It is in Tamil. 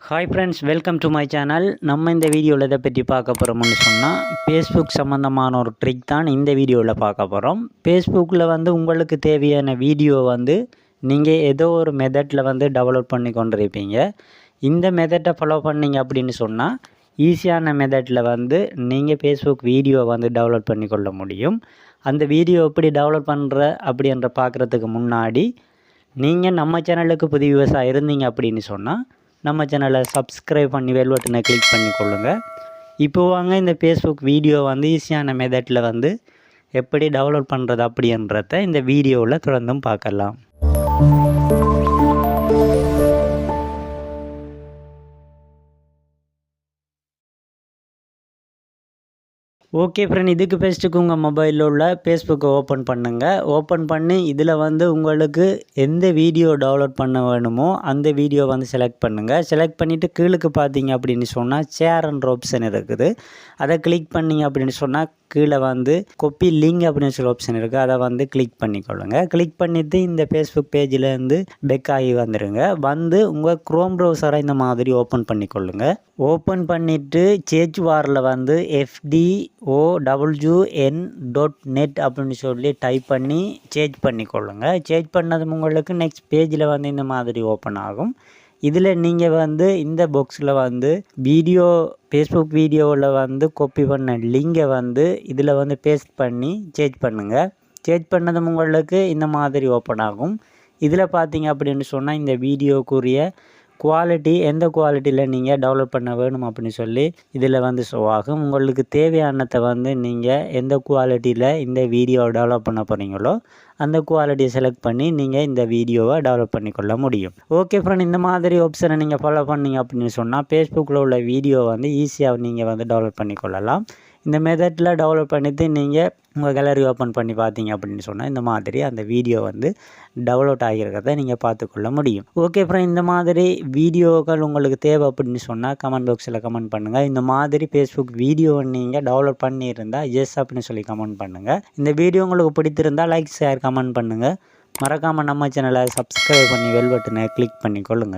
Hi friends, welcome to my channel. நம்ம இந்த வீடியோவில் இதை பற்றி பார்க்க போகிறோம்னு சொன்னால் ஃபேஸ்புக் சம்மந்தமான ஒரு ட்ரிக் தான் இந்த வீடியோவில் பார்க்க போகிறோம். ஃபேஸ்புக்கில் உங்களுக்கு தேவையான வீடியோ நீங்கள் ஏதோ ஒரு மெத்தடில் டெவலப் பண்ணி கொண்டிருப்பீங்க. இந்த மெத்தடை ஃபாலோ பண்ணிங்க அப்படின்னு சொன்னால் ஈஸியான மெத்தடில் நீங்கள் ஃபேஸ்புக் வீடியோ டெவலப் பண்ணி கொள்ள முடியும். அந்த வீடியோ எப்படி டெவலப் பண்ணுற அப்படின்ற பார்க்குறதுக்கு முன்னாடி நீங்கள் நம்ம சேனலுக்கு புதிய விவசாயம் இருந்தீங்க அப்படின்னு சொன்னால் நம்ம சேனலை சப்ஸ்கிரைப் பண்ணி பெல் பட்டனை கிளிக் பண்ணி கொள்ளுங்கள். இப்போ வாங்க இந்த ஃபேஸ்புக் வீடியோ ஈஸியான மெத்தடில் எப்படி டெவலப் பண்ணுறது அப்படின்றத இந்த வீடியோவில் தொடர்ந்தும் பார்க்கலாம். ஓகே ஃப்ரெண்ட், இதுக்கு ஃபஸ்ட்டுக்கு உங்கள் மொபைலில் உள்ள ஃபேஸ்புக்கை ஓப்பன் பண்ணுங்கள். ஓப்பன் பண்ணி இதில் உங்களுக்கு எந்த வீடியோ டவுன்லோட் பண்ண வேணுமோ அந்த வீடியோ செலக்ட் பண்ணுங்கள். செலக்ட் பண்ணிவிட்டு கீழுக்கு பார்த்தீங்க அப்படின்னு சொன்னால் ஷேர்ன்ற ஆப்ஷன் இருக்குது. அதை கிளிக் பண்ணிங்க அப்படின்னு சொன்னால் கீழே கொப்பி லிங்க் அப்படின்னு சொல்லி ஆப்ஷன் இருக்குது. அதை கிளிக் பண்ணிக்கொள்ளுங்க. கிளிக் பண்ணிவிட்டு இந்த ஃபேஸ்புக் பேஜிலேருந்து பெக் ஆகி வந்துடுங்க. உங்கள் க்ரோம் ப்ரௌசரை இந்த மாதிரி ஓப்பன் பண்ணிக்கொள்ளுங்க. ஓப்பன் பண்ணிவிட்டு சேஞ்ச் வாரில் fdown.net அப்படின்னு சொல்லி டைப் பண்ணி சேஞ்ச் பண்ணிக்கொள்ளுங்க. சேஞ்ச் பண்ணது உங்களுக்கு நெக்ஸ்ட் பேஜில் இந்த மாதிரி ஓப்பன் ஆகும். இதில் நீங்கள் இந்த பாக்ஸில் வீடியோ ஃபேஸ்புக் வீடியோவில் காப்பி பண்ண லிங்கை இதில் பேஸ்ட் பண்ணி சேஞ்ச் பண்ணுங்கள். சேஞ்ச் பண்ணதும் உங்களுக்கு இந்த மாதிரி ஓப்பன் ஆகும். இதில் பார்த்தீங்க அப்படின்னு சொன்னால் இந்த வீடியோக்குரிய குவாலிட்டி எந்த குவாலிட்டியில் நீங்கள் டெவலப் பண்ண வேணும் அப்படின்னு சொல்லி இதில் ஷோ ஆகும். உங்களுக்கு தேவையானதை நீங்கள் எந்த குவாலிட்டியில் இந்த வீடியோவை டெவலப் பண்ண போகிறீங்களோ அந்த குவாலிட்டியை செலக்ட் பண்ணி நீங்கள் இந்த வீடியோவை டெவலப் பண்ணிக்கொள்ள முடியும். ஓகே ஃப்ரெண்ட், இந்த மாதிரி ஆப்ஷனை நீங்கள் ஃபாலோ பண்ணிங்க அப்படின்னு சொன்னால் ஃபேஸ்புக்கில் உள்ள வீடியோ ஈஸியாக நீங்கள் டெவலப் பண்ணிக்கொள்ளலாம். இந்த மெத்தடில் டெவலப் பண்ணிவிட்டு நீங்கள் உங்கள் கேலரி ஓப்பன் பண்ணி பார்த்தீங்க அப்படின்னு சொன்னால் இந்த மாதிரி அந்த வீடியோ டவுன்லோட் ஆகியிருக்கிறத நீங்கள் பார்த்துக்கொள்ள முடியும். ஓகே ஃப்ரெண்ட், இந்த மாதிரி வீடியோக்கள் உங்களுக்கு தேவை அப்படின்னு சொன்னால் கமெண்ட் பாக்ஸில் கமெண்ட் பண்ணுங்கள். இந்த மாதிரி ஃபேஸ்புக் வீடியோ நீங்கள் டவுன்லோட் பண்ணியிருந்தால் எஸ் அப்படின்னு சொல்லி கமெண்ட் பண்ணுங்கள். இந்த வீடியோ உங்களுக்கு பிடித்திருந்தால் லைக் ஷேர் கமெண்ட் பண்ணுங்கள். மறக்காமல் நம்ம சேனலை சப்ஸ்கிரைப் பண்ணி பெல் பட்டனை கிளிக் பண்ணிக்கொள்ளுங்கள்.